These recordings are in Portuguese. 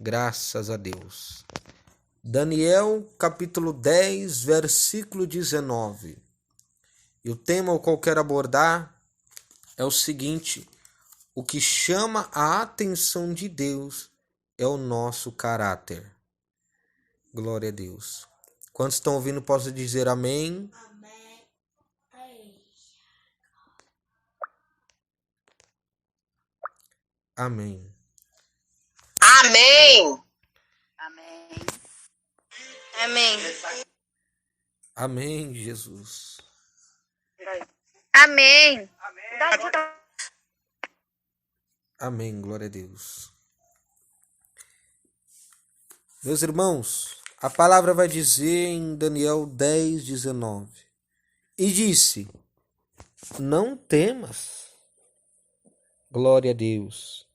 Graças a Deus. Daniel, capítulo 10, versículo 19. E o tema ao qual quero abordar é o seguinte: o que chama a atenção de Deus é o nosso caráter. Glória a Deus. Quantos estão ouvindo, posso dizer amém? Amém. Amém. Amém. Amém. Amém, Jesus. Amém. Amém, glória a Deus. Meus irmãos, a palavra vai dizer em Daniel 10, 19. E disse: não temas. Glória a Deus.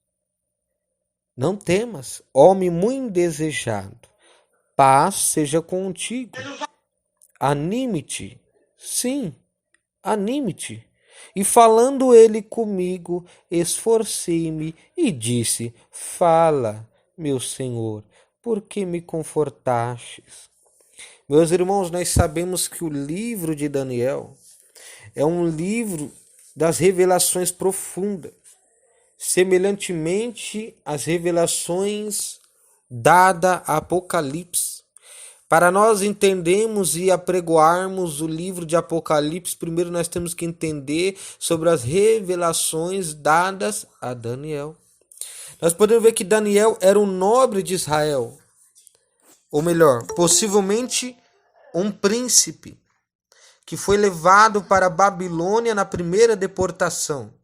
Não temas, homem muito desejado. Paz seja contigo. Anime-te. Sim, anime-te. E falando ele comigo, esforcei-me e disse: fala, meu Senhor, porque me confortastes. Meus irmãos, nós sabemos que o livro de Daniel é um livro das revelações profundas, semelhantemente às revelações dadas a Apocalipse. Para nós entendermos e apregoarmos o livro de Apocalipse, primeiro nós temos que entender sobre as revelações dadas a Daniel. Nós podemos ver que Daniel era um nobre de Israel, ou melhor, possivelmente um príncipe, que foi levado para a Babilônia na primeira deportação,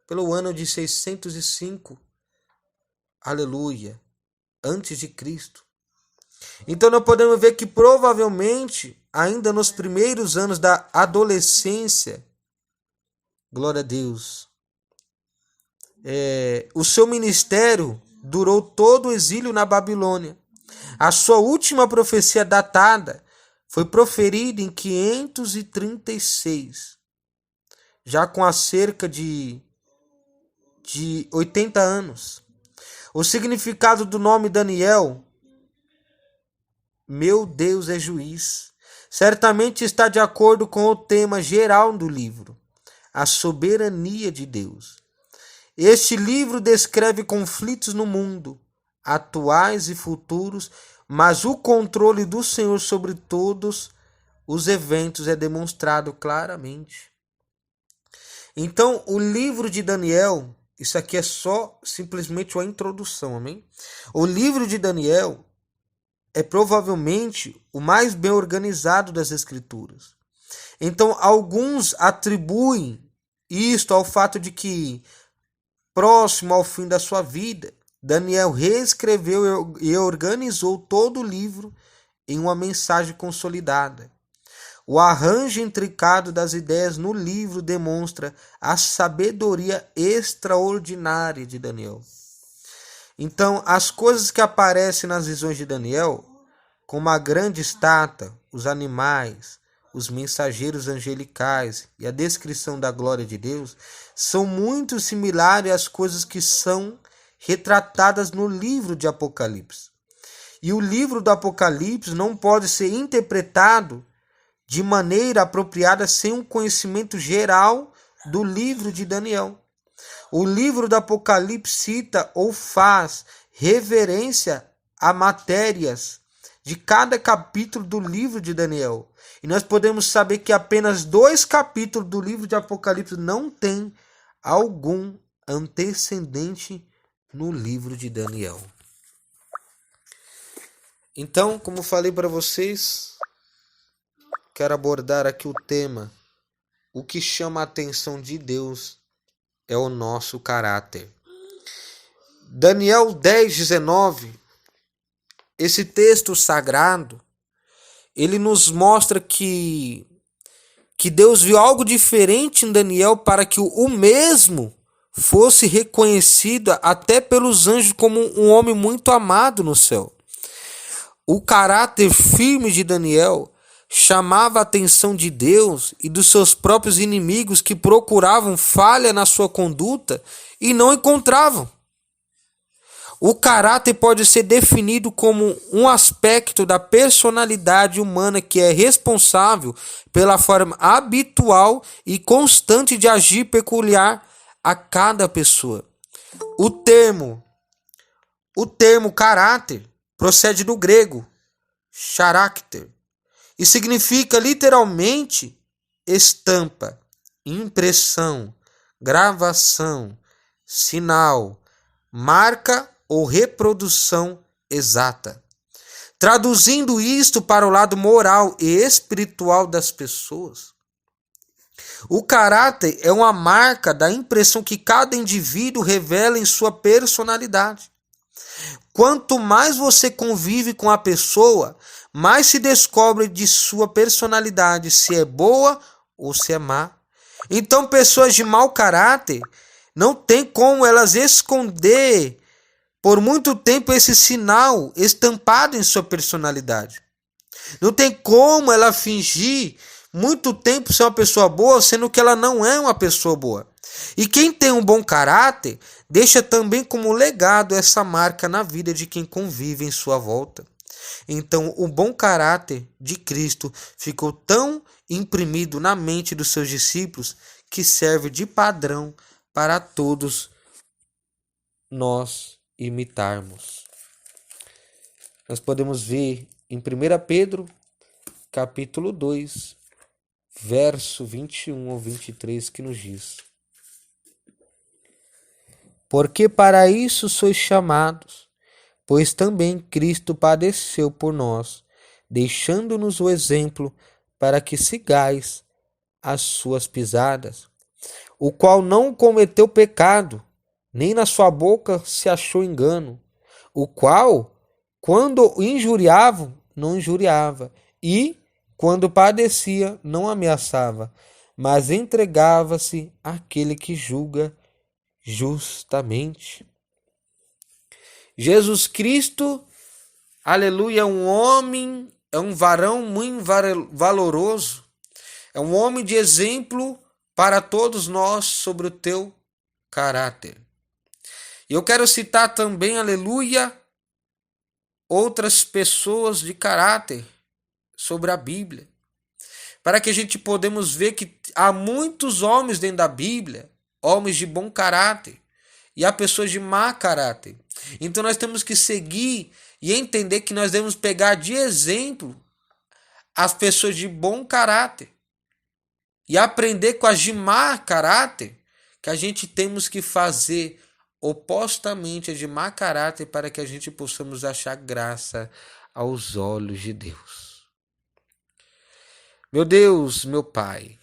pelo ano de 605, aleluia, antes de Cristo. Então nós podemos ver que provavelmente, ainda nos primeiros anos da adolescência, glória a Deus, o seu ministério durou todo o exílio na Babilônia. A sua última profecia datada foi proferida em 536, já com há cerca de 80 anos. O significado do nome Daniel, meu Deus é juiz, certamente está de acordo com o tema geral do livro, a soberania de Deus. Este livro descreve conflitos no mundo, atuais e futuros, mas o controle do Senhor sobre todos os eventos é demonstrado claramente. Então, o livro de Daniel, isso aqui é só simplesmente uma introdução, amém? O livro de Daniel é provavelmente o mais bem organizado das Escrituras. Então, alguns atribuem isto ao fato de que, próximo ao fim da sua vida, Daniel reescreveu e organizou todo o livro em uma mensagem consolidada. O arranjo intricado das ideias no livro demonstra a sabedoria extraordinária de Daniel. Então, as coisas que aparecem nas visões de Daniel, como a grande estátua, os animais, os mensageiros angelicais e a descrição da glória de Deus, são muito similares às coisas que são retratadas no livro de Apocalipse. E o livro do Apocalipse não pode ser interpretado de maneira apropriada sem um conhecimento geral do livro de Daniel. O livro do Apocalipse cita ou faz reverência a matérias de cada capítulo do livro de Daniel. E nós podemos saber que apenas 2 capítulos do livro de Apocalipse não tem algum antecedente no livro de Daniel. Então, como falei para vocês, quero abordar aqui o tema: o que chama a atenção de Deus é o nosso caráter. Daniel 10, 19, esse texto sagrado, ele nos mostra que Deus viu algo diferente em Daniel para que o mesmo fosse reconhecido até pelos anjos como um homem muito amado no céu. O caráter firme de Daniel chamava a atenção de Deus e dos seus próprios inimigos que procuravam falha na sua conduta e não encontravam. O caráter pode ser definido como um aspecto da personalidade humana que é responsável pela forma habitual e constante de agir peculiar a cada pessoa. O termo caráter procede do grego charakter e significa literalmente estampa, impressão, gravação, sinal, marca ou reprodução exata. Traduzindo isto para o lado moral e espiritual das pessoas, o caráter é uma marca da impressão que cada indivíduo revela em sua personalidade. Quanto mais você convive com a pessoa, mais se descobre de sua personalidade, se é boa ou se é má. Então, pessoas de mau caráter não tem como elas esconder por muito tempo esse sinal estampado em sua personalidade. Não tem como ela fingir muito tempo ser uma pessoa boa, sendo que ela não é uma pessoa boa. E quem tem um bom caráter, deixa também como legado essa marca na vida de quem convive em sua volta. Então, o bom caráter de Cristo ficou tão imprimido na mente dos seus discípulos que serve de padrão para todos nós imitarmos. Nós podemos ver em 1 Pedro, capítulo 2, verso 21 ao 23, que nos diz: porque para isso sois chamados, pois também Cristo padeceu por nós, deixando-nos o exemplo para que sigais as suas pisadas, o qual não cometeu pecado, nem na sua boca se achou engano, o qual, quando injuriavam, não injuriava, e, quando padecia, não ameaçava, mas entregava-se àquele que julga justamente. Jesus Cristo, aleluia, é um homem, é um varão muito valoroso, é um homem de exemplo para todos nós sobre o teu caráter. E eu quero citar também, aleluia, outras pessoas de caráter sobre a Bíblia, para que a gente podemos ver que há muitos homens dentro da Bíblia, homens de bom caráter, e há pessoas de má caráter. Então nós temos que seguir e entender que nós devemos pegar de exemplo as pessoas de bom caráter e aprender com as de má caráter, que a gente temos que fazer opostamente a de má caráter para que a gente possamos achar graça aos olhos de Deus. Meu Deus, meu Pai,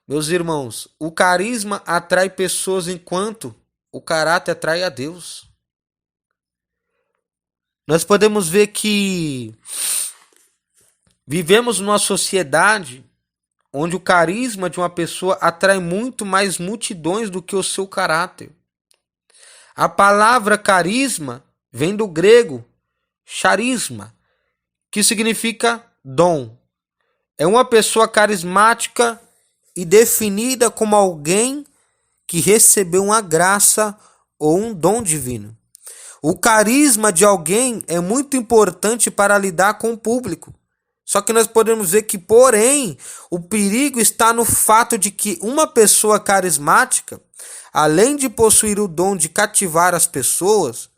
meus irmãos, o carisma atrai pessoas enquanto o caráter atrai a Deus. Nós podemos ver que vivemos numa sociedade onde o carisma de uma pessoa atrai muito mais multidões do que o seu caráter. A palavra carisma vem do grego charisma, que significa dom. É uma pessoa carismática e definida como alguém que recebeu uma graça ou um dom divino. O carisma de alguém é muito importante para lidar com o público. Só que nós podemos ver que, porém, o perigo está no fato de que uma pessoa carismática, além de possuir o dom de cativar as pessoas,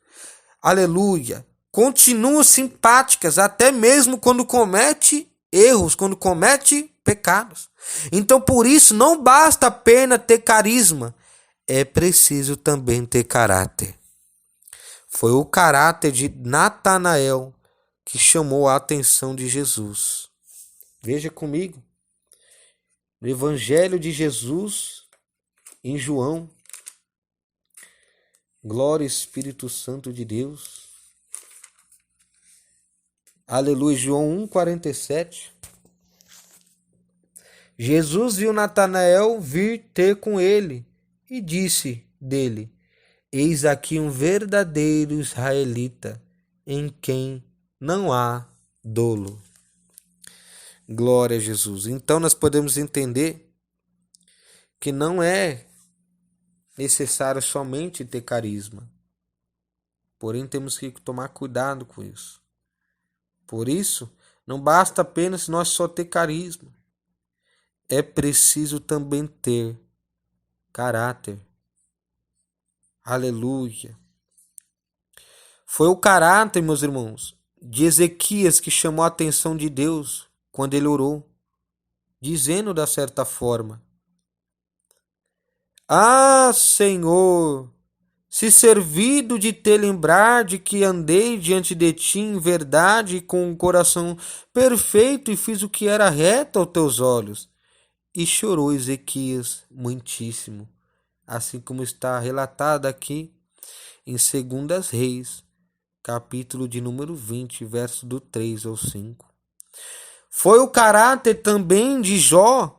aleluia, continuam simpáticas até mesmo quando comete erros, quando comete pecados. Então, por isso, não basta apenas ter carisma, é preciso também ter caráter. Foi o caráter de Natanael que chamou a atenção de Jesus. Veja comigo, no Evangelho de Jesus, em João, glória Espírito Santo de Deus. Aleluia, João 1,47. Jesus viu Natanael vir ter com ele e disse dele: eis aqui um verdadeiro israelita, em quem não há dolo. Glória a Jesus. Então nós podemos entender que não é necessário somente ter carisma, Porém, temos que tomar cuidado com isso. Por isso, não basta apenas nós só ter carisma. É preciso também ter caráter. Aleluia. Foi o caráter, meus irmãos, de Ezequias que chamou a atenção de Deus quando ele orou, dizendo da certa forma: Ah, Senhor, se servido de te lembrar de que andei diante de ti em verdade e com um coração perfeito e fiz o que era reto aos teus olhos. E chorou Ezequias muitíssimo, assim como está relatado aqui em 2 Reis, capítulo de número 20, verso do 3 ao 5. Foi o caráter também de Jó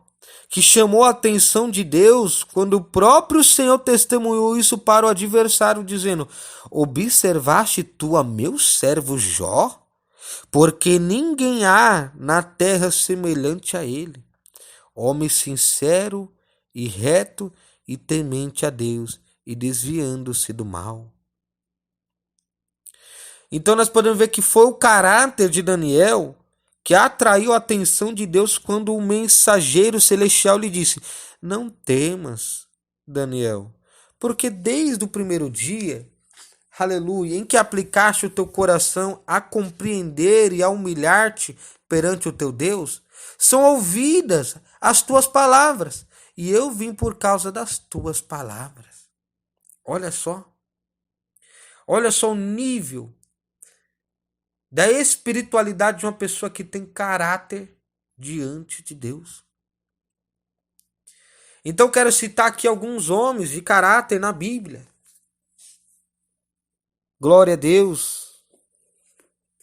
que chamou a atenção de Deus quando o próprio Senhor testemunhou isso para o adversário, dizendo: Observaste tu a meu servo Jó? Porque ninguém há na terra semelhante a ele, homem sincero e reto e temente a Deus e desviando-se do mal. Então nós podemos ver que foi o caráter de Daniel que atraiu a atenção de Deus quando o mensageiro celestial lhe disse: Não temas, Daniel, porque desde o primeiro dia, aleluia, em que aplicaste o teu coração a compreender e a humilhar-te perante o teu Deus, são ouvidas as tuas palavras, e eu vim por causa das tuas palavras. Olha só o nível da espiritualidade de uma pessoa que tem caráter diante de Deus. Então quero citar aqui alguns homens de caráter na Bíblia. Glória a Deus.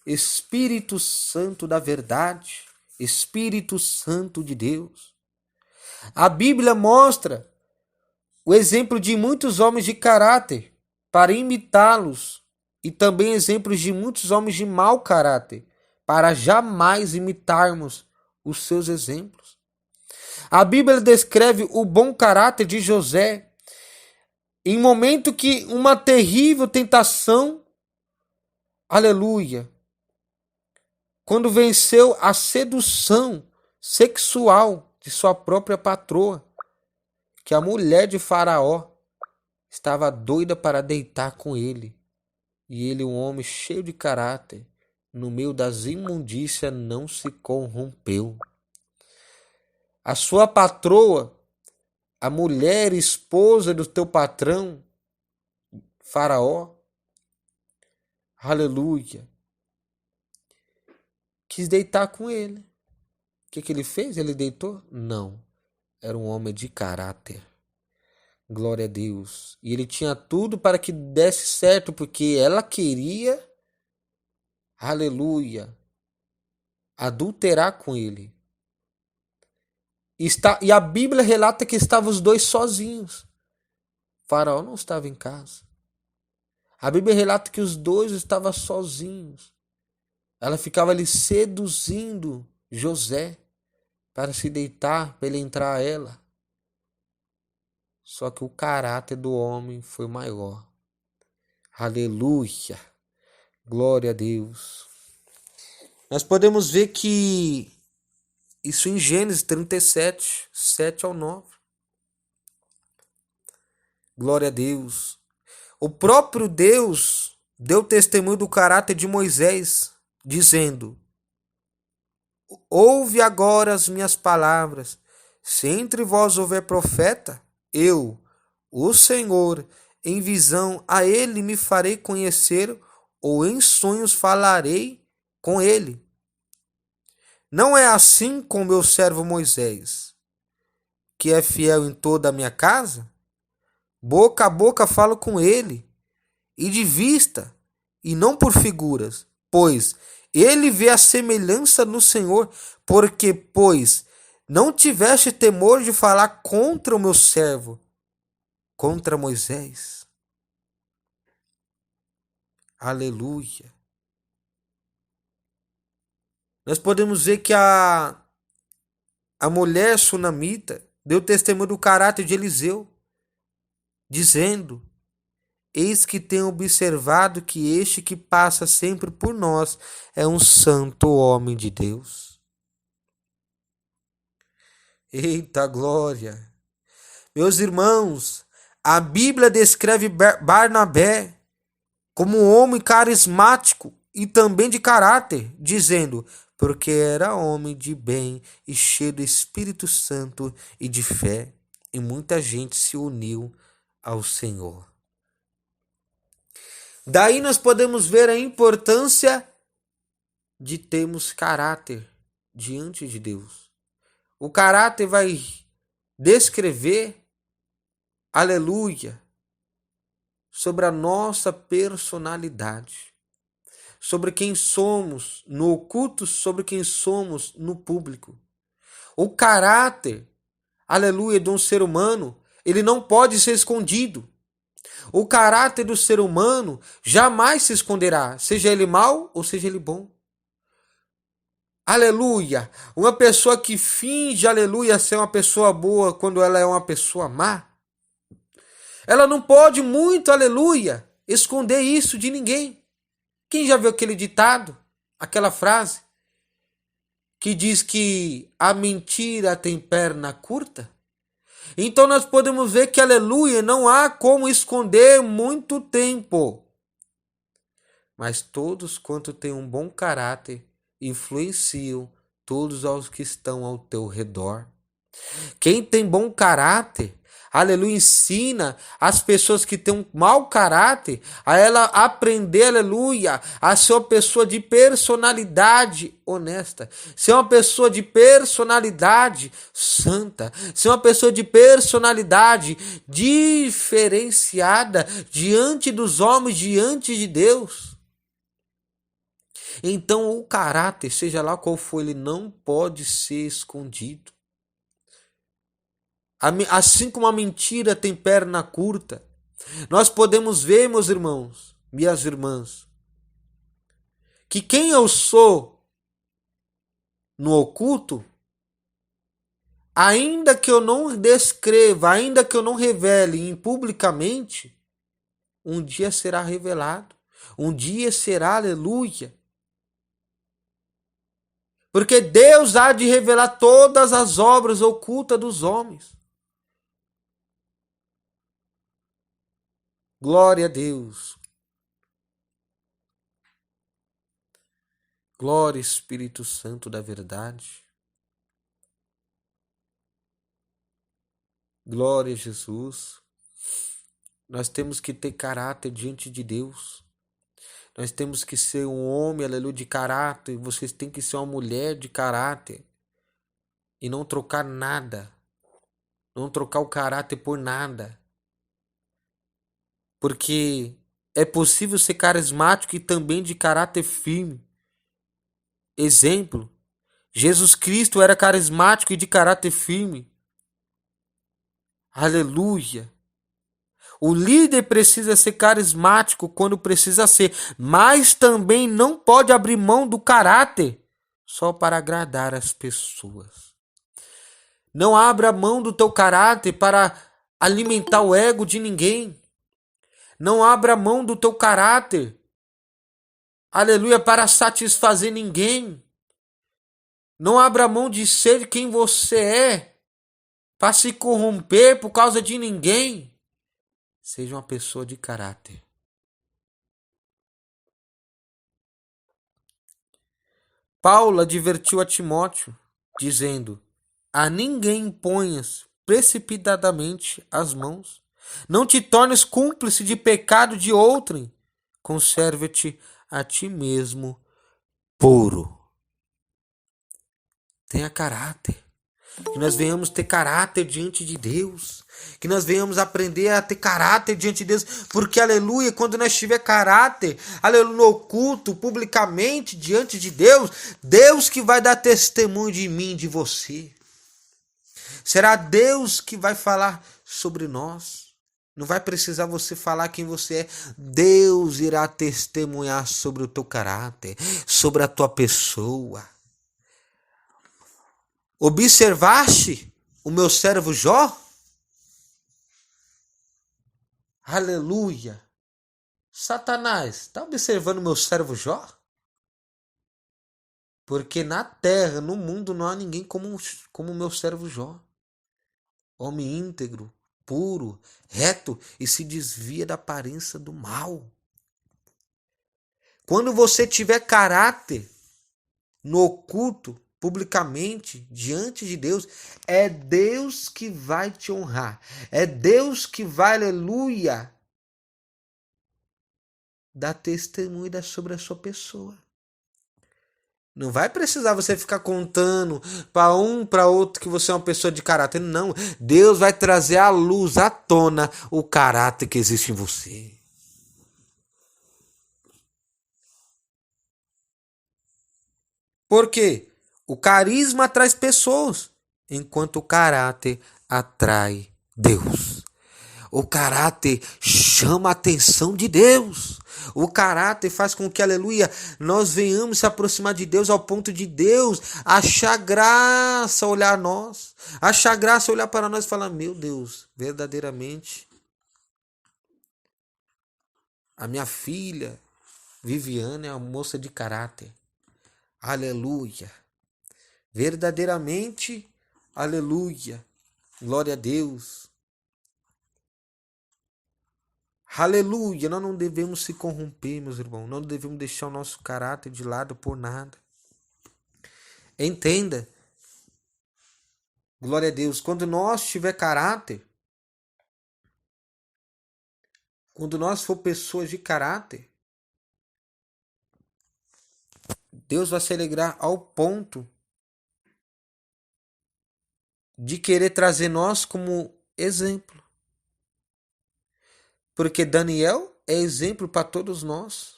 Espírito Santo da verdade, Espírito Santo de Deus. A Bíblia mostra o exemplo de muitos homens de caráter para imitá-los, e também exemplos de muitos homens de mau caráter, para jamais imitarmos os seus exemplos. A Bíblia descreve o bom caráter de José em momento que uma terrível tentação, aleluia, quando venceu a sedução sexual de sua própria patroa, que a mulher de Faraó estava doida para deitar com ele. E ele, um homem cheio de caráter, no meio das imundícias, não se corrompeu. A sua patroa, a mulher esposa do teu patrão, Faraó, aleluia, quis deitar com ele. O que ele fez? Ele deitou? Não. Era um homem de caráter. Glória a Deus. E ele tinha tudo para que desse certo, porque ela queria, aleluia, adulterar com ele. E a Bíblia relata que estavam os dois sozinhos. Faraó não estava em casa. A Bíblia relata que os dois estavam sozinhos. Ela ficava ali seduzindo José para se deitar, para ele entrar a ela. Só que o caráter do homem foi maior. Aleluia. Glória a Deus. Nós podemos ver que isso em Gênesis 37, 7 ao 9. Glória a Deus. O próprio Deus deu testemunho do caráter de Moisés, dizendo: Ouve agora as minhas palavras. Se entre vós houver profeta, eu, o Senhor, em visão a ele me farei conhecer, ou em sonhos falarei com ele. Não é assim com meu servo Moisés, que é fiel em toda a minha casa? Boca a boca falo com ele, e de vista, e não por figuras, pois ele vê a semelhança no Senhor, porque, pois, não tiveste temor de falar contra o meu servo, contra Moisés. Aleluia. Nós podemos ver que a mulher sunamita deu testemunho do caráter de Eliseu, dizendo: eis que tenho observado que este que passa sempre por nós é um santo homem de Deus. Eita glória! Meus irmãos, a Bíblia descreve Barnabé como um homem carismático e também de caráter, dizendo, porque era homem de bem e cheio do Espírito Santo e de fé, e muita gente se uniu ao Senhor. Daí nós podemos ver a importância de termos caráter diante de Deus. O caráter vai descrever, aleluia, sobre a nossa personalidade, sobre quem somos no oculto, sobre quem somos no público. O caráter, aleluia, de um ser humano, ele não pode ser escondido. O caráter do ser humano jamais se esconderá, seja ele mau ou seja ele bom. Aleluia! Uma pessoa que finge, aleluia, ser uma pessoa boa quando ela é uma pessoa má, ela não pode muito, aleluia, esconder isso de ninguém. Quem já viu aquele ditado, aquela frase, que diz que a mentira tem perna curta? Então nós podemos ver que, aleluia, não há como esconder muito tempo. Mas todos quanto têm um bom caráter, influenciam todos os que estão ao teu redor. Quem tem bom caráter, aleluia, ensina as pessoas que têm um mau caráter a ela aprender, aleluia, a ser uma pessoa de personalidade honesta, ser uma pessoa de personalidade santa, ser uma pessoa de personalidade diferenciada diante dos homens, diante de Deus. Então o caráter, seja lá qual for, ele não pode ser escondido. Assim como a mentira tem perna curta, nós podemos ver, meus irmãos, minhas irmãs, que quem eu sou no oculto, ainda que eu não descreva, ainda que eu não revele publicamente, um dia será revelado, um dia será, aleluia. Porque Deus há de revelar todas as obras ocultas dos homens. Glória a Deus. Glória, Espírito Santo da verdade. Glória a Jesus. Nós temos que ter caráter diante de Deus. Nós temos que ser um homem, aleluia, de caráter. Vocês têm que ser uma mulher de caráter. E não trocar nada. Não trocar o caráter por nada. Porque é possível ser carismático e também de caráter firme. Exemplo, Jesus Cristo era carismático e de caráter firme. Aleluia. O líder precisa ser carismático quando precisa ser, mas também não pode abrir mão do caráter só para agradar as pessoas. Não abra mão do teu caráter para alimentar o ego de ninguém. Não abra mão do teu caráter, aleluia, para satisfazer ninguém. Não abra mão de ser quem você é, para se corromper por causa de ninguém. Seja uma pessoa de caráter. Paulo advertiu a Timóteo, dizendo: a ninguém imponhas precipitadamente as mãos. Não te tornes cúmplice de pecado de outrem. Conserva-te a ti mesmo puro. Tenha caráter. Que nós venhamos ter caráter diante de Deus. Que nós venhamos aprender a ter caráter diante de Deus. Porque, aleluia, quando nós tiver caráter, aleluia, no oculto, publicamente, diante de Deus, Deus que vai dar testemunho de mim, de você. Será Deus que vai falar sobre nós. Não vai precisar você falar quem você é. Deus irá testemunhar sobre o teu caráter, sobre a tua pessoa. Observaste o meu servo Jó? Aleluia! Satanás, está observando meu servo Jó? Porque na terra, no mundo, não há ninguém como meu servo Jó. Homem íntegro, puro, reto e se desvia da aparência do mal. Quando você tiver caráter no oculto, publicamente, diante de Deus, é Deus que vai te honrar. É Deus que vai, aleluia, dar testemunho sobre a sua pessoa. Não vai precisar você ficar contando para um, para outro que você é uma pessoa de caráter. Não. Deus vai trazer à luz, à tona, o caráter que existe em você. Por quê? O carisma atrai pessoas, enquanto o caráter atrai Deus. O caráter chama a atenção de Deus. O caráter faz com que, aleluia, nós venhamos se aproximar de Deus ao ponto de Deus achar graça olhar a nós. Achar graça olhar para nós e falar, meu Deus, verdadeiramente, a minha filha, Viviane, é uma moça de caráter. Aleluia. Verdadeiramente, aleluia. Glória a Deus. Aleluia, nós não devemos se corromper, meus irmãos. Não devemos deixar o nosso caráter de lado por nada. Entenda. Glória a Deus. Quando nós tiver caráter, quando nós for pessoas de caráter, Deus vai se alegrar ao ponto de querer trazer nós como exemplo. Porque Daniel é exemplo para todos nós.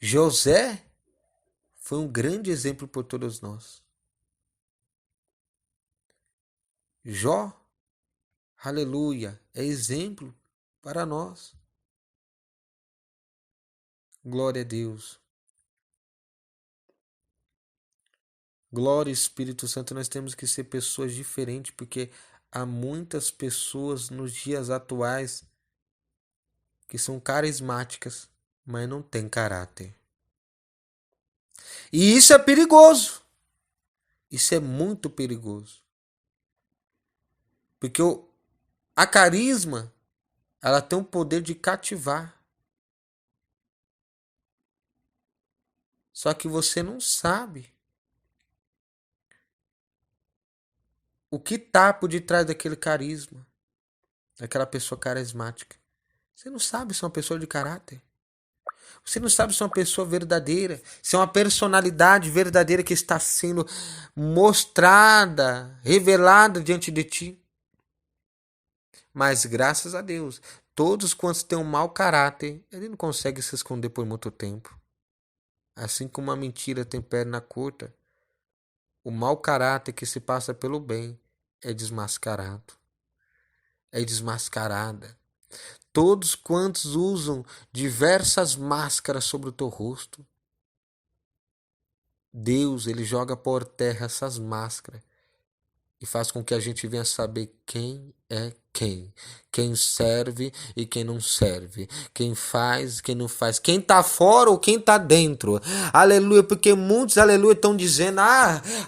José foi um grande exemplo por todos nós. Jó, aleluia, é exemplo para nós. Glória a Deus. Glória Espírito Santo, nós temos que ser pessoas diferentes, porque há muitas pessoas nos dias atuais que são carismáticas, mas não têm caráter. E isso é perigoso. Isso é muito perigoso. Porque a carisma, ela tem o poder de cativar. Só que você não sabe o que está por detrás daquele carisma, daquela pessoa carismática. Você não sabe se é uma pessoa de caráter. Você não sabe se é uma pessoa verdadeira, se é uma personalidade verdadeira que está sendo mostrada, revelada diante de ti. Mas graças a Deus, todos quantos têm um mau caráter, ele não consegue se esconder por muito tempo. Assim como uma mentira tem perna curta, o mau caráter que se passa pelo bem é desmascarado. É desmascarada. Todos quantos usam diversas máscaras sobre o teu rosto, Deus, ele joga por terra essas máscaras e faz com que a gente venha saber quem é quem serve e quem não serve, quem faz, quem não faz, quem tá fora ou quem tá dentro. Aleluia, porque muitos, aleluia, estão dizendo,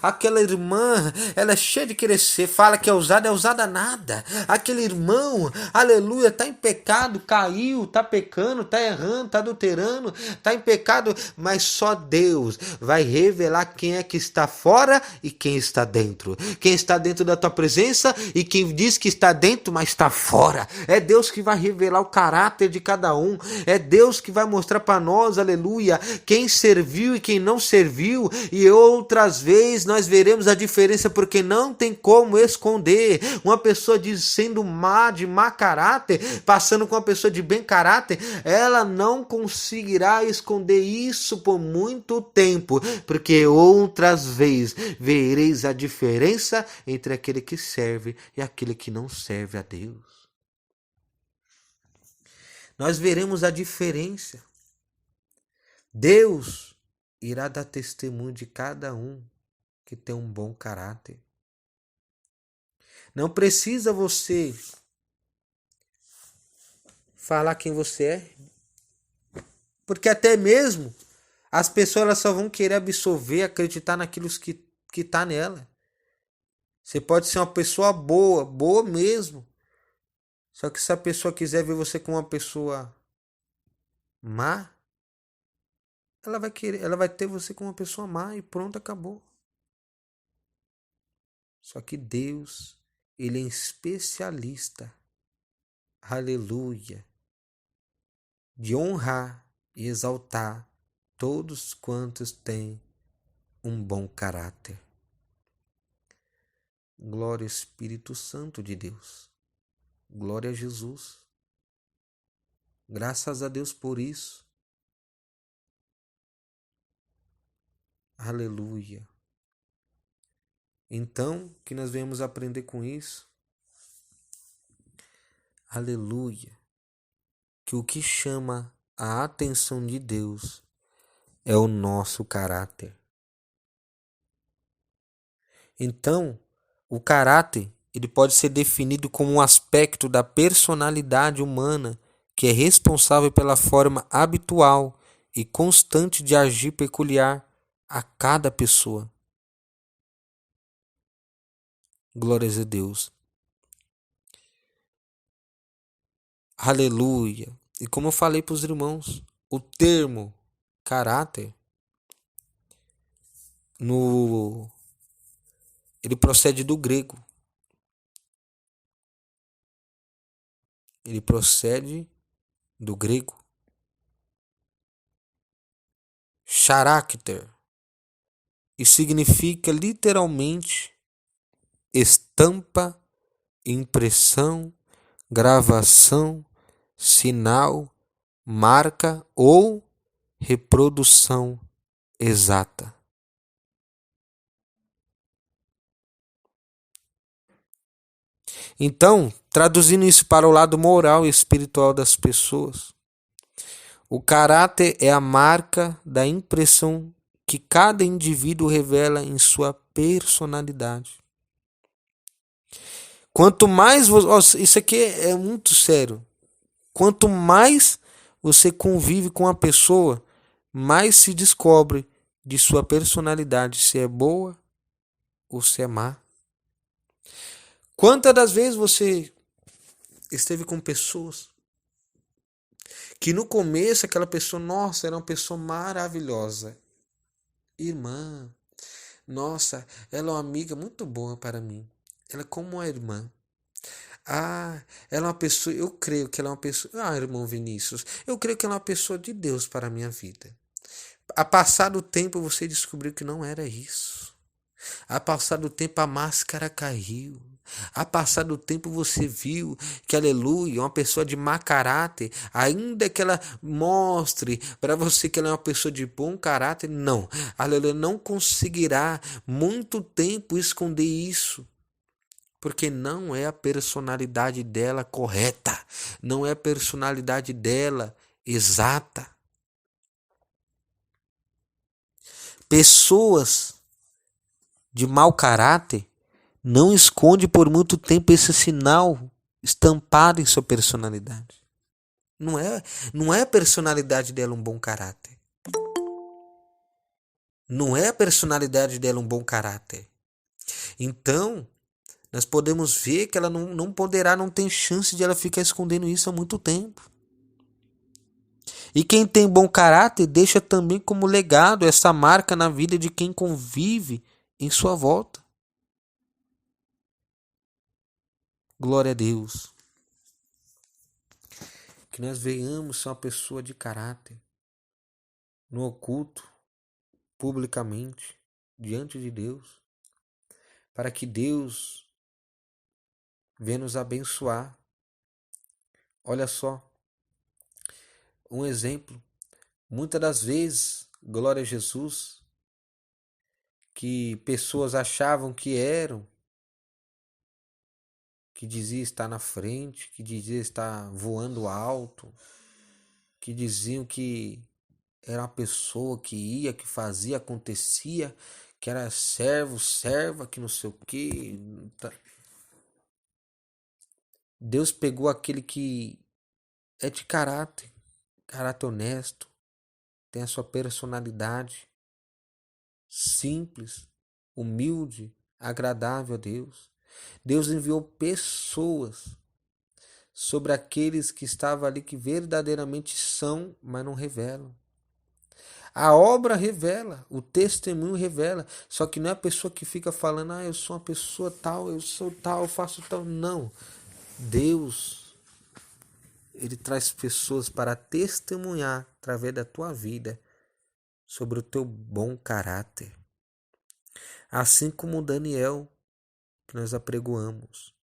aquela irmã, ela é cheia de querer ser, fala que é usada nada. Aquele irmão, aleluia, tá em pecado, caiu, tá pecando, tá errando, tá adulterando, tá em pecado, mas só Deus vai revelar quem é que está fora e quem está dentro. Quem está dentro da tua presença e quem diz que está dentro, mas está fora. É Deus que vai revelar o caráter de cada um. É Deus que vai mostrar para nós, aleluia, quem serviu e quem não serviu. E outras vezes nós veremos a diferença, porque não tem como esconder. Uma pessoa sendo má, de má caráter, passando com uma pessoa de bem caráter, ela não conseguirá esconder isso por muito tempo, porque outras vezes vereis a diferença entre aquele que serve e aquele que não serve a Deus. Nós veremos a diferença. Deus irá dar testemunho de cada um que tem um bom caráter. Não precisa você falar quem você é. Porque até mesmo as pessoas elas só vão querer absorver, acreditar naquilo que tá nela. Você pode ser uma pessoa boa, boa mesmo. Só que se a pessoa quiser ver você como uma pessoa má, ela vai ter você como uma pessoa má e pronto, acabou. Só que Deus, ele é especialista, aleluia, de honrar e exaltar todos quantos têm um bom caráter. Glória ao Espírito Santo de Deus. Glória a Jesus. Graças a Deus por isso. Aleluia. Então, que nós venhamos aprender com isso. Aleluia. Que o que chama a atenção de Deus é o nosso caráter. Então, o caráter, ele pode ser definido como um aspecto da personalidade humana que é responsável pela forma habitual e constante de agir peculiar a cada pessoa. Glórias a Deus. Aleluia. E como eu falei para os irmãos, o termo caráter ele procede do grego. Ele procede do grego. Character. E significa literalmente estampa, impressão, gravação, sinal, marca ou reprodução exata. Então, traduzindo isso para o lado moral e espiritual das pessoas, o caráter é a marca da impressão que cada indivíduo revela em sua personalidade. Quanto mais isso aqui é muito sério. Quanto mais você convive com a pessoa, mais se descobre de sua personalidade, se é boa ou se é má. Quantas das vezes você esteve com pessoas que no começo aquela pessoa, nossa, era uma pessoa maravilhosa. Irmã, nossa, ela é uma amiga muito boa para mim. Ela é como uma irmã. Ah, ela é uma pessoa, eu creio que ela é uma pessoa. Ah, irmão Vinícius, eu creio que ela é uma pessoa de Deus para a minha vida. A passar do tempo você descobriu que não era isso. A passar do tempo a máscara caiu. A passar do tempo você viu que, aleluia, uma pessoa de má caráter, ainda que ela mostre para você que ela é uma pessoa de bom caráter, não, aleluia, não conseguirá muito tempo esconder isso. Porque não é a personalidade dela correta, não é a personalidade dela exata. Pessoas de mau caráter não esconde por muito tempo esse sinal estampado em sua personalidade. Não é a personalidade dela um bom caráter. Não é a personalidade dela um bom caráter. Então, nós podemos ver que ela não tem chance de ela ficar escondendo isso há muito tempo. E quem tem bom caráter deixa também como legado essa marca na vida de quem convive em sua volta. Glória a Deus. Que nós venhamos ser uma pessoa de caráter, no oculto, publicamente, diante de Deus, para que Deus venha nos abençoar. Olha só, um exemplo. Muitas das vezes, glória a Jesus, que pessoas achavam que dizia estar na frente, que dizia estar voando alto, que diziam que era uma pessoa que ia, que fazia, acontecia, que era servo, serva, que não sei o quê. Deus pegou aquele que é de caráter honesto, tem a sua personalidade simples, humilde, agradável a Deus. Deus enviou pessoas sobre aqueles que estavam ali que verdadeiramente são, mas não revelam. A obra revela, o testemunho revela, só que não é a pessoa que fica falando, eu sou uma pessoa tal, eu sou tal, eu faço tal. Não. Deus, Ele traz pessoas para testemunhar através da tua vida sobre o teu bom caráter. Assim como o Daniel, que nós apregoamos.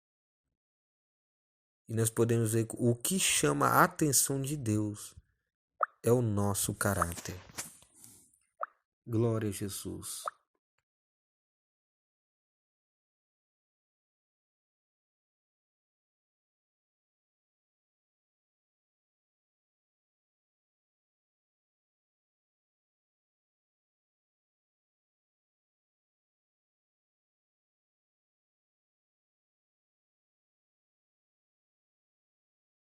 E nós podemos ver que o que chama a atenção de Deus é o nosso caráter. Glória a Jesus.